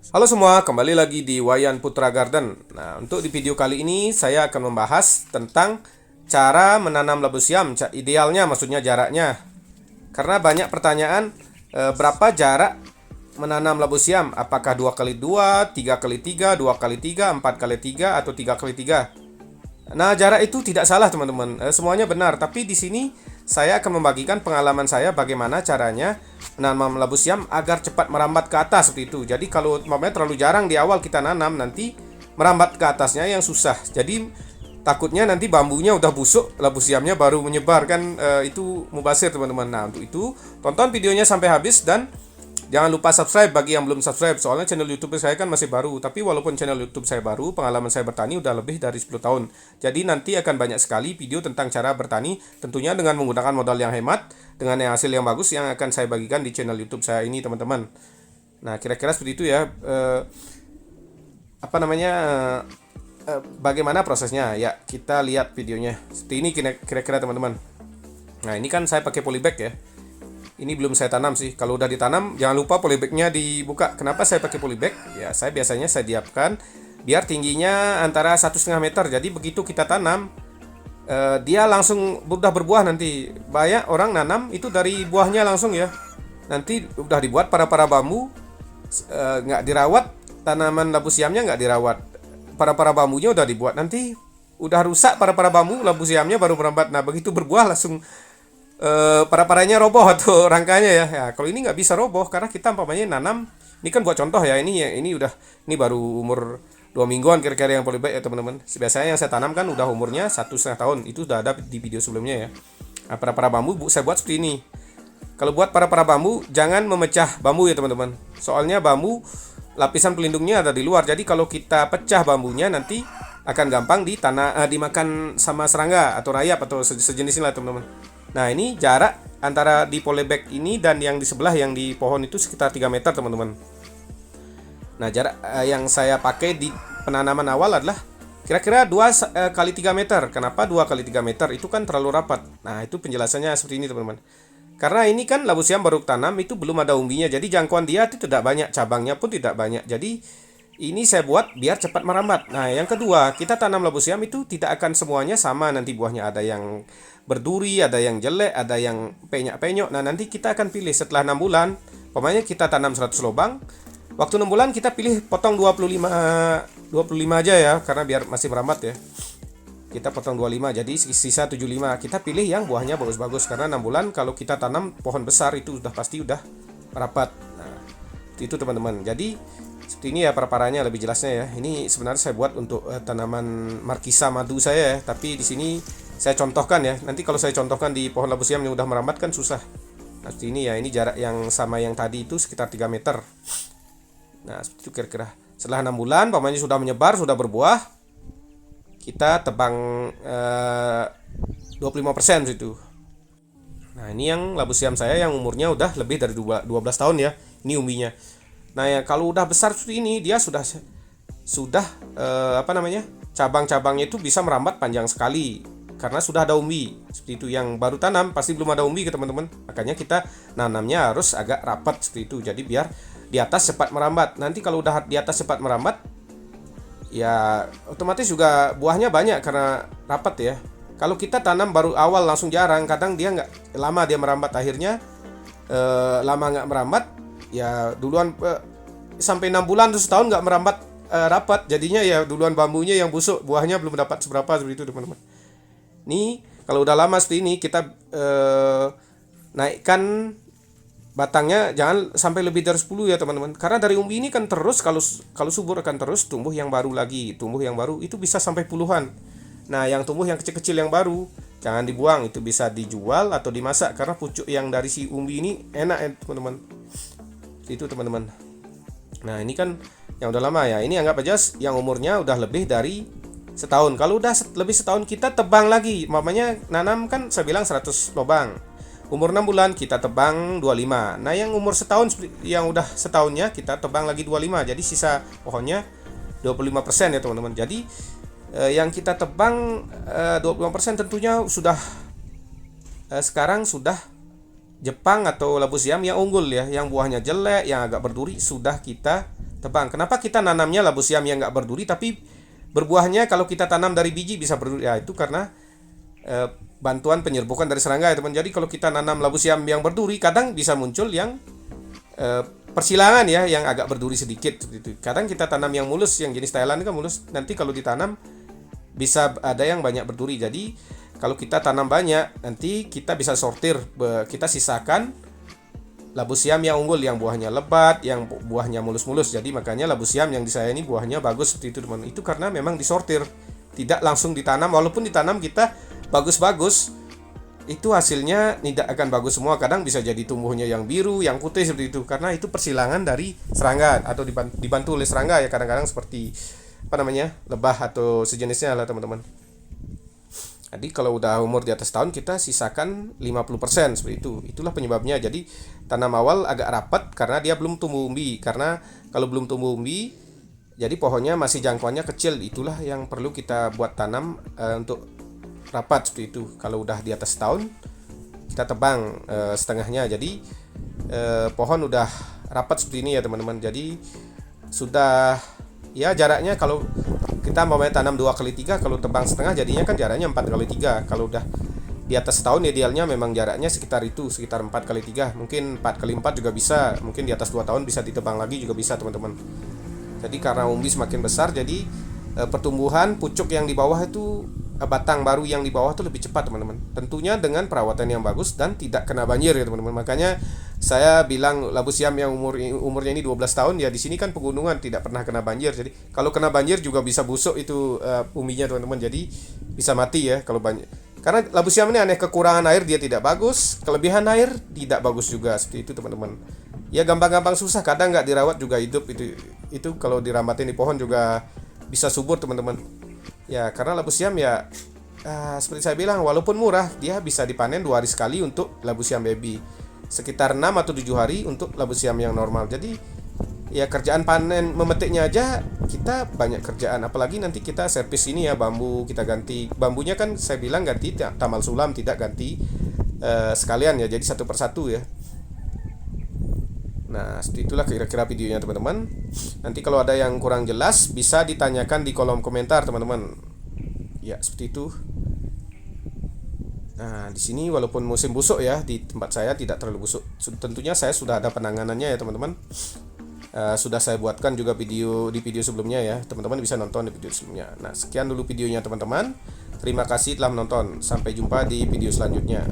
Halo semua, kembali lagi di Wayan Putra Garden. Nah, untuk di video kali ini saya akan membahas tentang cara menanam labu siam, idealnya maksudnya jaraknya. Karena banyak pertanyaan, berapa jarak menanam labu siam? Apakah 2 kali 2, 3 kali 3, 2 kali 3, 4 kali 3, atau 3 kali 3? Nah, jarak itu tidak salah teman-teman. Semuanya benar, tapi di sini saya akan membagikan pengalaman saya bagaimana caranya menanam labu siam agar cepat merambat ke atas seperti itu. Jadi kalau umpamanya terlalu jarang di awal kita nanam, nanti merambat ke atasnya yang susah. Jadi takutnya nanti bambunya udah busuk, labu siamnya baru menyebar kan, itu mubazir teman-teman. Nah, untuk itu tonton videonya sampai habis dan jangan lupa subscribe bagi yang belum subscribe. Soalnya channel YouTube saya kan masih baru. Tapi walaupun channel YouTube saya baru, pengalaman saya bertani udah lebih dari 10 tahun. Jadi nanti akan banyak sekali video tentang cara bertani, tentunya dengan menggunakan modal yang hemat, dengan yang hasil yang bagus yang akan saya bagikan di channel YouTube saya ini, teman-teman. Nah, kira-kira seperti itu ya. Apa namanya? Bagaimana prosesnya? Ya, kita lihat videonya. Seperti ini kira-kira teman-teman. Nah, ini kan saya pakai polybag ya. Ini belum saya tanam sih. Kalau udah ditanam, jangan lupa polybagnya dibuka. Kenapa saya pakai polybag? Ya, saya biasanya saya diapkan biar tingginya antara 1,5 meter. Jadi begitu kita tanam, dia langsung udah berbuah nanti. Banyak orang nanam itu dari buahnya langsung ya. Nanti udah dibuat para bambu, nggak dirawat, tanaman labu siamnya nggak dirawat. Para bambunya udah dibuat, nanti udah rusak para bambu, labu siamnya baru merambat. Nah, begitu berbuah langsung para-paranya roboh atau rangkanya ya. Ya, kalau ini nggak bisa roboh karena kita umpamanya nanam. Ini kan buat contoh ya. Ini baru umur 2 mingguan kira-kira yang polybag ya teman-teman. Biasanya yang saya tanam kan udah umurnya 1,5 tahun. Itu udah ada di video sebelumnya ya. Nah, para bambu saya buat seperti ini. Kalau buat para bambu, jangan memecah bambu ya teman-teman. Soalnya bambu lapisan pelindungnya ada di luar. Jadi kalau kita pecah bambunya nanti akan gampang dimakan sama serangga atau rayap atau sejenis lah teman-teman. Nah, ini jarak antara di polybag ini dan yang di sebelah yang di pohon itu sekitar 3 meter teman-teman. Nah, jarak yang saya pakai di penanaman awal adalah kira-kira 2 kali 3 meter. Kenapa 2 kali 3 meter? Itu kan terlalu rapat. Nah, itu penjelasannya seperti ini teman-teman. Karena ini kan labu siam baru tanam, itu belum ada umbinya. Jadi jangkauan dia itu tidak banyak, cabangnya pun tidak banyak. Jadi ini saya buat biar cepat merambat. Nah, yang kedua, kita tanam labu siam itu tidak akan semuanya sama nanti buahnya. Ada yang berduri, ada yang jelek, ada yang penyok-penyok. Nah, nanti kita akan pilih setelah 6 bulan. Pokoknya kita tanam 100 lubang. Waktu 6 bulan kita pilih potong 25 aja ya, karena biar masih merambat ya. Kita potong 25, jadi sisa 75. Kita pilih yang buahnya bagus-bagus karena 6 bulan kalau kita tanam pohon besar itu udah pasti udah rapat. Nah, itu teman-teman. Jadi seperti ini ya para-paranya lebih jelasnya ya. Ini sebenarnya saya buat untuk tanaman markisa madu saya ya, tapi di sini saya contohkan ya. Nanti kalau saya contohkan di pohon labu siam yang udah merambat kan susah. Nah, seperti ini ya. Ini jarak yang sama yang tadi itu sekitar 3 meter. Nah, seperti itu kira-kira. Setelah 6 bulan, pamannya sudah menyebar, sudah berbuah, kita tebang 25% situ. Nah, ini yang labu siam saya yang umurnya udah lebih dari 12 tahun ya. Ini umbinya. Nah, ya kalau udah besar seperti ini dia sudah apa namanya? Cabang-cabangnya itu bisa merambat panjang sekali karena sudah ada umbi. Seperti itu. Yang baru tanam pasti belum ada umbi ke teman-teman. Makanya kita nanamnya harus agak rapat seperti itu. Jadi biar di atas cepat merambat. Nanti kalau udah di atas cepat merambat, ya otomatis juga buahnya banyak karena rapat ya. Kalau kita tanam baru awal langsung jarang, kadang dia nggak lama dia merambat, akhirnya lama nggak merambat ya duluan, sampai 6 bulan terus setahun nggak merambat rapat, jadinya ya duluan bambunya yang busuk, buahnya belum dapat seberapa seperti itu teman-teman. Nih kalau udah lama seperti ini kita naikkan batangnya, jangan sampai lebih dari 10 ya teman-teman. Karena dari umbi ini kan terus kalau subur akan terus tumbuh yang baru lagi, tumbuh yang baru itu bisa sampai puluhan. Nah, yang tumbuh yang kecil-kecil yang baru jangan dibuang, itu bisa dijual atau dimasak karena pucuk yang dari si umbi ini enak ya teman-teman. Itu teman-teman. Nah, ini kan yang udah lama ya. Ini anggap aja yang umurnya udah lebih dari setahun. Kalau udah lebih setahun kita tebang lagi. Mamanya nanam kan saya bilang 100 lubang. Umur 6 bulan kita tebang 25. Nah, yang umur setahun, yang udah setahunnya kita tebang lagi 25. Jadi sisa pohonnya 25% ya teman-teman. Jadi yang kita tebang 25% tentunya sudah sekarang sudah Jepang atau labu siam yang unggul ya, yang buahnya jelek, yang agak berduri sudah kita tebang. Kenapa kita nanamnya labu siam yang nggak berduri tapi berbuahnya kalau kita tanam dari biji bisa berduri? Ya itu karena bantuan penyerbukan dari serangga ya teman. Jadi kalau kita nanam labu siam yang berduri, kadang bisa muncul yang persilangan ya, yang agak berduri sedikit gitu. Kadang kita tanam yang mulus, yang jenis Thailand kan mulus, nanti kalau ditanam bisa ada yang banyak berduri. Jadi kalau kita tanam banyak, nanti kita bisa sortir, kita sisakan labu siam yang unggul, yang buahnya lebat, yang buahnya mulus-mulus. Jadi makanya labu siam yang di saya ini buahnya bagus seperti itu teman. Itu karena memang disortir, tidak langsung ditanam. Walaupun ditanam kita bagus-bagus, itu hasilnya tidak akan bagus semua. Kadang bisa jadi tumbuhnya yang biru, yang putih seperti itu, karena itu persilangan dari serangga atau dibantu oleh serangga ya, kadang-kadang seperti lebah atau sejenisnya lah teman-teman. Jadi kalau udah umur di atas tahun, kita sisakan 50% seperti itu. Itulah penyebabnya. Jadi tanam awal agak rapat karena dia belum tumbuh umbi. Karena kalau belum tumbuh umbi, jadi pohonnya masih jangkauannya kecil. Itulah yang perlu kita buat tanam untuk rapat seperti itu. Kalau udah di atas tahun, kita tebang setengahnya. Jadi pohon udah rapat seperti ini ya teman-teman. Jadi sudah ya jaraknya, kalau kita mau tanam 2x3, kalau tebang setengah jadinya kan jaraknya 4x3. Kalau udah di atas tahun idealnya memang jaraknya sekitar itu, sekitar 4x3, mungkin 4x4 juga bisa, mungkin di atas 2 tahun bisa ditebang lagi juga bisa teman-teman. Jadi karena umbi semakin besar, jadi pertumbuhan pucuk yang di bawah itu, batang baru yang di bawah itu lebih cepat teman-teman. Tentunya dengan perawatan yang bagus dan tidak kena banjir ya teman-teman. Makanya saya bilang labu siam yang umurnya ini 12 tahun ya, di sini kan pegunungan, tidak pernah kena banjir. Jadi kalau kena banjir juga bisa busuk itu umbinya teman-teman. Jadi bisa mati ya kalau banjir. Karena labu siam ini aneh, kekurangan air dia tidak bagus, kelebihan air tidak bagus juga, seperti itu teman-teman. Ya gampang-gampang susah, kadang nggak dirawat juga hidup itu kalau diramatin di pohon juga bisa subur teman-teman. Ya karena labu siam ya seperti saya bilang, walaupun murah, dia bisa dipanen 2 hari sekali untuk labu siam baby, sekitar 6 atau 7 hari untuk labu siam yang normal. Jadi ya kerjaan panen memetiknya aja kita banyak kerjaan, apalagi nanti kita servis ini ya, bambu kita ganti. Bambunya kan saya bilang ganti tamal sulam, tidak ganti sekalian ya, jadi satu persatu ya. Nah, seperti itulah kira-kira videonya teman-teman. Nanti kalau ada yang kurang jelas bisa ditanyakan di kolom komentar teman-teman. Ya, seperti itu. Nah, di sini walaupun musim busuk ya, di tempat saya tidak terlalu busuk. Tentunya saya sudah ada penanganannya ya teman-teman. Sudah saya buatkan juga video di video sebelumnya ya. Teman-teman bisa nonton di video sebelumnya. Nah, sekian dulu videonya teman-teman. Terima kasih telah menonton. Sampai jumpa di video selanjutnya.